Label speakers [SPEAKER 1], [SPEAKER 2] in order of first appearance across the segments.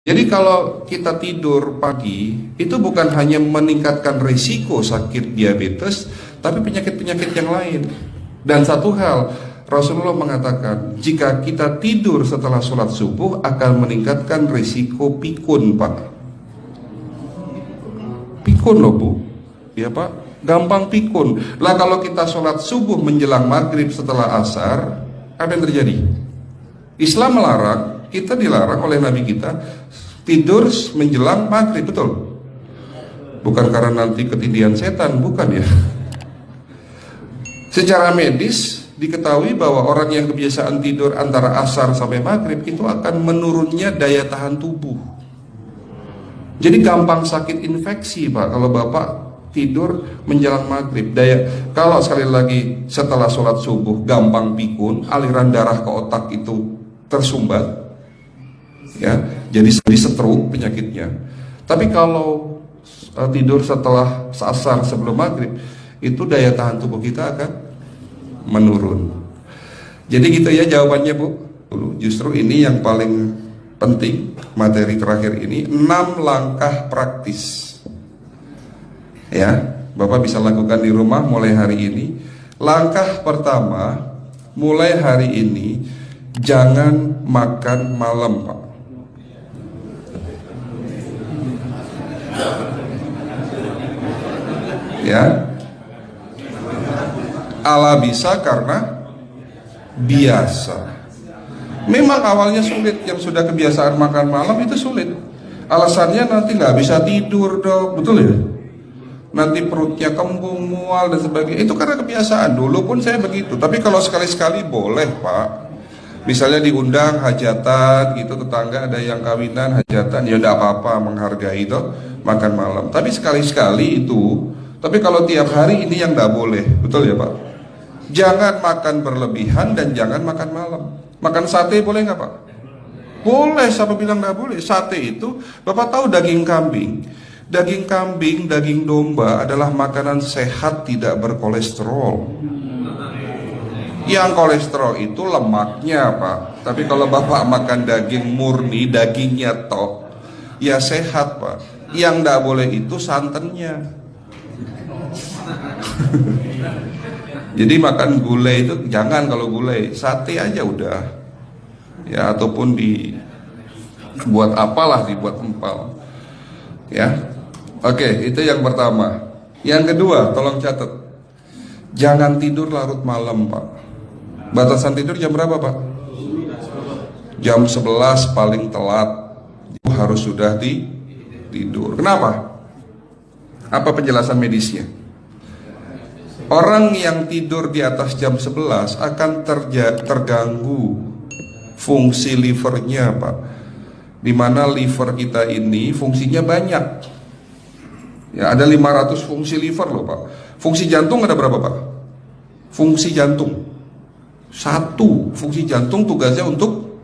[SPEAKER 1] Jadi kalau kita tidur pagi, itu bukan hanya meningkatkan risiko sakit diabetes, tapi penyakit-penyakit yang lain. Dan satu hal, Rasulullah mengatakan, jika kita tidur setelah sholat subuh akan meningkatkan risiko pikun, Pak. Pikun loh, Bu. Ya, Pak. Gampang pikun. Lah kalau kita sholat subuh menjelang maghrib setelah asar, apa yang terjadi? Islam melarang, kita dilarang oleh Nabi kita tidur menjelang maghrib, betul? Bukan karena nanti ketindihan setan, bukan ya. Secara medis diketahui bahwa orang yang kebiasaan tidur antara asar sampai maghrib itu akan menurunnya daya tahan tubuh. Jadi gampang sakit infeksi, Pak, kalau Bapak tidur menjelang maghrib. Kalau sekali lagi setelah sholat subuh gampang pikun, aliran darah ke otak itu tersumbat, ya, jadi stroke penyakitnya. Tapi kalau tidur setelah asar sebelum maghrib, itu daya tahan tubuh kita akan menurun. Jadi gitu ya jawabannya, Bu. Justru ini yang paling penting, materi terakhir ini 6 langkah praktis. Ya, Bapak bisa lakukan di rumah mulai hari ini. Langkah pertama, mulai hari ini jangan makan malam, Pak. Ya, ala bisa karena biasa. Memang awalnya sulit, yang sudah kebiasaan makan malam itu sulit. Alasannya nanti nggak bisa tidur, Dok, betul ya? Nanti perutnya kembung, mual dan sebagainya. Itu karena kebiasaan. Dulu pun saya begitu. Tapi kalau sekali-sekali boleh, Pak. Misalnya diundang hajatan gitu, tetangga ada yang kawinan, hajatan, ya enggak apa-apa, menghargai itu makan malam. Tapi sekali-sekali itu. Tapi kalau tiap hari ini yang enggak boleh, betul ya, Pak? Jangan makan berlebihan dan jangan makan malam. Makan sate boleh nggak, Pak? Boleh, siapa bilang nggak boleh? Sate itu, Bapak tahu daging kambing. Daging kambing, daging domba adalah makanan sehat, tidak berkolesterol. Yang kolesterol itu lemaknya, Pak. Tapi kalau Bapak makan daging murni, dagingnya tok, ya sehat, Pak. Yang nggak boleh itu santannya. Jadi makan gulai itu jangan, kalau gulai sate aja udah, ya, ataupun dibuat apalah, dibuat empal, ya. Oke, itu yang pertama. Yang kedua, tolong catat, jangan tidur larut malam, Pak. Batasan tidur jam berapa, Pak? Jam 11 paling telat harus sudah tidur. Kenapa? Apa penjelasan medisnya? Orang yang tidur di atas jam 11 akan terganggu fungsi livernya, Pak. Dimana liver kita ini fungsinya banyak. Ya, ada 500 fungsi liver loh, Pak. Fungsi jantung ada berapa, Pak? Fungsi jantung 1. Fungsi jantung tugasnya untuk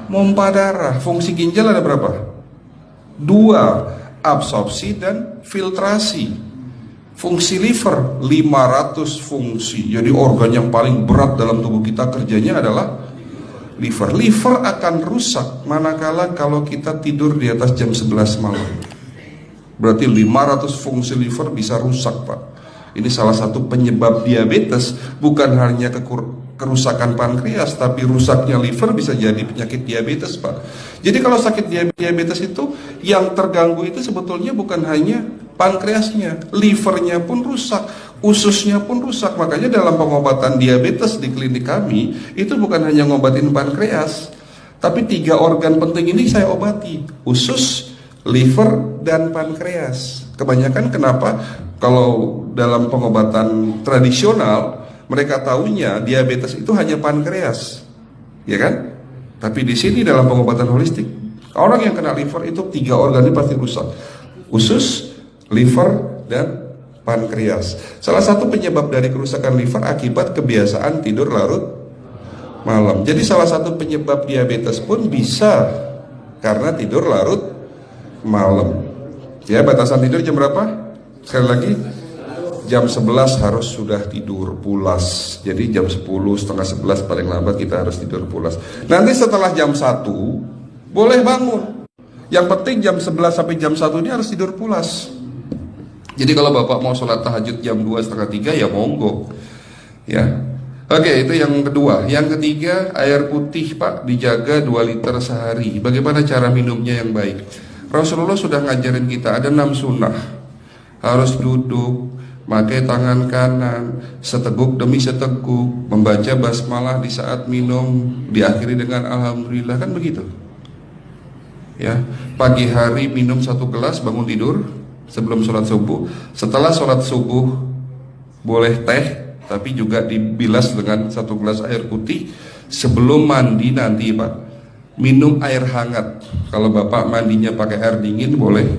[SPEAKER 1] mompa darah. Fungsi ginjal ada berapa? 2. Absorpsi dan filtrasi. Fungsi liver 500 fungsi. Jadi organ yang paling berat dalam tubuh kita kerjanya adalah liver. Liver akan rusak manakala kalau kita tidur di atas jam 11 malam. Berarti 500 fungsi liver bisa rusak, Pak. Ini salah satu penyebab diabetes. Bukan hanya kerusakan pankreas, tapi rusaknya liver bisa jadi penyakit diabetes, Pak. Jadi kalau sakit diabetes itu yang terganggu itu sebetulnya bukan hanya pankreasnya, livernya pun rusak, ususnya pun rusak. Makanya dalam pengobatan diabetes di klinik kami itu bukan hanya ngobatin pankreas, tapi 3 organ penting ini saya obati: usus, liver, dan pankreas. Kebanyakan kenapa? Kalau dalam pengobatan tradisional mereka tahunya diabetes itu hanya pankreas, ya kan? Tapi di sini dalam pengobatan holistik, orang yang kena liver itu 3 organ ini pasti rusak: usus, liver, dan pankreas. Salah satu penyebab dari kerusakan liver akibat kebiasaan tidur larut malam. Jadi salah satu penyebab diabetes pun bisa karena tidur larut malam. Ya, batasan tidur jam berapa? Sekali lagi, jam 11 harus sudah tidur pulas. Jadi jam 10, setengah 11 paling lambat kita harus tidur pulas. Nanti setelah jam 1 boleh bangun. Yang penting jam 11 sampai jam 1 ini harus tidur pulas. Jadi kalau Bapak mau sholat tahajud jam 2, setengah 3 ya monggo. Ya. Oke, itu yang kedua. Yang ketiga, air putih Pak dijaga 2 liter sehari. Bagaimana cara minumnya yang baik? Rasulullah sudah ngajarin kita ada 6 sunnah. Harus duduk, pakai tangan kanan, seteguk demi seteguk, membaca basmalah di saat minum, diakhiri dengan alhamdulillah, kan begitu. Ya, pagi hari minum 1 gelas, bangun tidur sebelum sholat subuh. Setelah sholat subuh boleh teh, tapi juga dibilas dengan 1 gelas air putih. Sebelum mandi nanti Pak, minum air hangat. Kalau Bapak mandinya pakai air dingin boleh,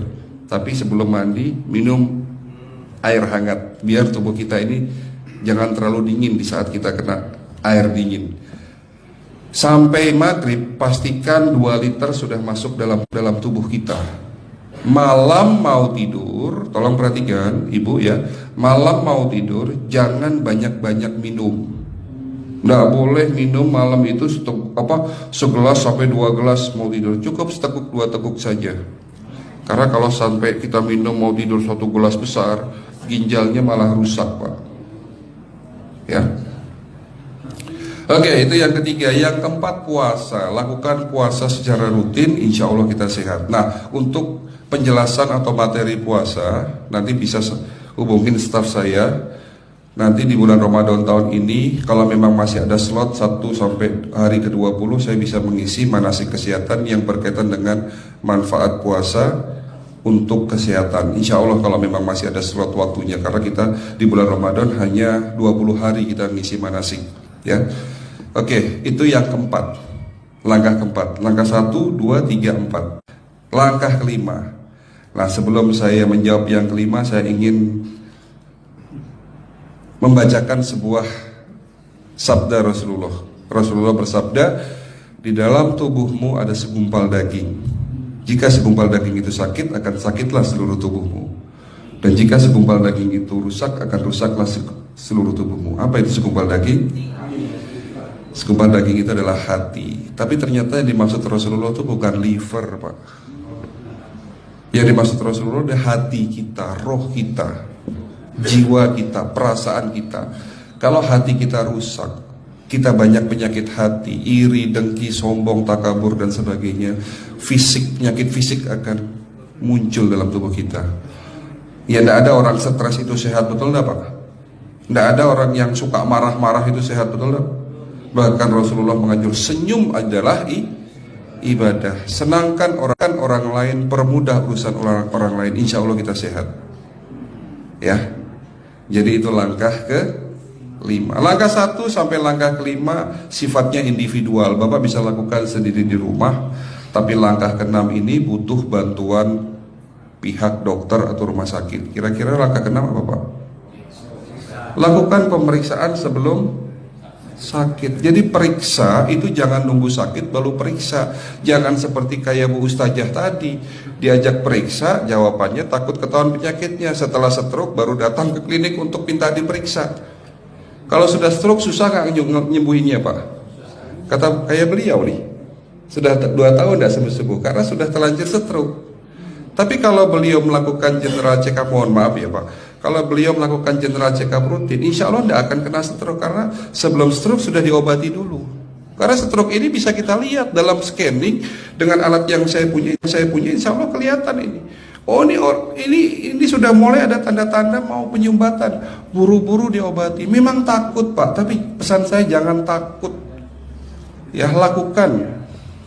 [SPEAKER 1] tapi sebelum mandi minum air hangat, biar tubuh kita ini jangan terlalu dingin di saat kita kena air dingin. Sampai maghrib pastikan 2 liter sudah masuk dalam tubuh kita. Malam mau tidur, tolong perhatikan Ibu ya, malam mau tidur jangan banyak-banyak minum. Nggak boleh minum malam itu segelas sampai 2 gelas mau tidur. Cukup seteguk 2 teguk saja. Karena kalau sampai kita minum mau tidur 1 gelas besar, ginjalnya malah rusak Pak. Ya. Oke, itu yang ketiga. Yang keempat, puasa. Lakukan puasa secara rutin, insya Allah kita sehat. Nah, untuk penjelasan atau materi puasa nanti bisa hubungin staf saya. Nanti di bulan Ramadan tahun ini, kalau memang masih ada slot 1 sampai hari ke-20, saya bisa mengisi manasik kesehatan yang berkaitan dengan manfaat puasa untuk kesehatan. Insya Allah kalau memang masih ada slot waktunya, karena kita di bulan Ramadan hanya 20 hari kita mengisi manasik. Ya, oke, itu yang keempat. Langkah keempat. Langkah 1, 2, 3, 4. Langkah kelima. Nah, sebelum saya menjawab yang kelima, saya ingin membacakan sebuah sabda Rasulullah. Rasulullah bersabda, di dalam tubuhmu ada segumpal daging. Jika segumpal daging itu sakit, akan sakitlah seluruh tubuhmu. Dan jika segumpal daging itu rusak, akan rusaklah seluruh tubuhmu. Apa itu segumpal daging? Segumpal daging itu adalah hati. Tapi ternyata yang dimaksud Rasulullah itu bukan liver Pak. Yang dimaksud Rasulullah adalah hati kita, roh kita, jiwa kita, perasaan kita. Kalau hati kita rusak, kita banyak penyakit hati, iri, dengki, sombong, takabur dan sebagainya. Penyakit fisik akan muncul dalam tubuh kita. Ya, tidak ada orang stres itu sehat, betul tidak Pak? Tidak ada orang yang suka marah-marah itu sehat, betul tidak? Bahkan Rasulullah menganjur senyum adalah ibadah. Senangkan orang lain, permudah urusan orang lain, insya Allah kita sehat. Ya. Jadi itu langkah ke-5. Langkah 1 sampai langkah ke-5 sifatnya individual. Bapak bisa lakukan sendiri di rumah. Tapi langkah ke-6 ini butuh bantuan pihak dokter atau rumah sakit. Kira-kira langkah ke-6 apa Pak? Lakukan pemeriksaan sebelum sakit. Jadi periksa itu jangan nunggu sakit baru periksa. Jangan seperti kayak Bu Ustazah tadi, diajak periksa, jawabannya takut ketahuan penyakitnya. Setelah stroke baru datang ke klinik untuk minta diperiksa. Kalau sudah stroke susah nggak nyembuhinnya Pak? Kata kayak beliau nih, sudah 2 tahun tidak sembuh-sembuh karena sudah terlanjur stroke. Tapi kalau beliau melakukan general check up, mohon maaf ya Pak, kalau beliau melakukan general check up rutin, insya Allah tidak akan kena stroke, karena sebelum stroke sudah diobati dulu. Karena stroke ini bisa kita lihat dalam scanning dengan alat yang saya punya, insya Allah kelihatan ini. Oh ini sudah mulai ada tanda-tanda mau penyumbatan, buru-buru diobati. Memang takut Pak, tapi pesan saya jangan takut. Ya, lakukan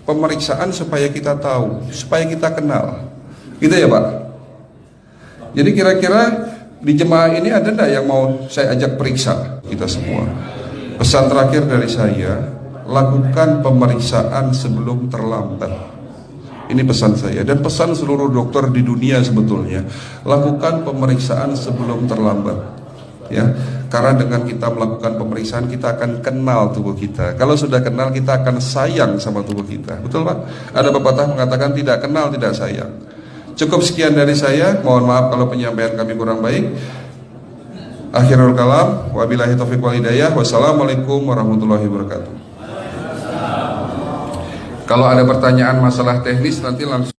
[SPEAKER 1] pemeriksaan supaya kita tahu, supaya kita kenal. Gitu ya Pak. Jadi kira-kira di jemaah ini ada enggak yang mau saya ajak periksa kita semua? Pesan terakhir dari saya, lakukan pemeriksaan sebelum terlambat. Ini pesan saya dan pesan seluruh dokter di dunia sebetulnya. Lakukan pemeriksaan sebelum terlambat. Ya, karena dengan kita melakukan pemeriksaan kita akan kenal tubuh kita. Kalau sudah kenal kita akan sayang sama tubuh kita. Betul Pak? Ada pepatah mengatakan tidak kenal tidak sayang. Cukup sekian dari saya. Mohon maaf kalau penyampaian kami kurang baik. Akhirul kalam, wabillahi taufiq wal hidayah. Wassalamualaikum warahmatullahi wabarakatuh. Kalau ada pertanyaan masalah teknis nanti langsung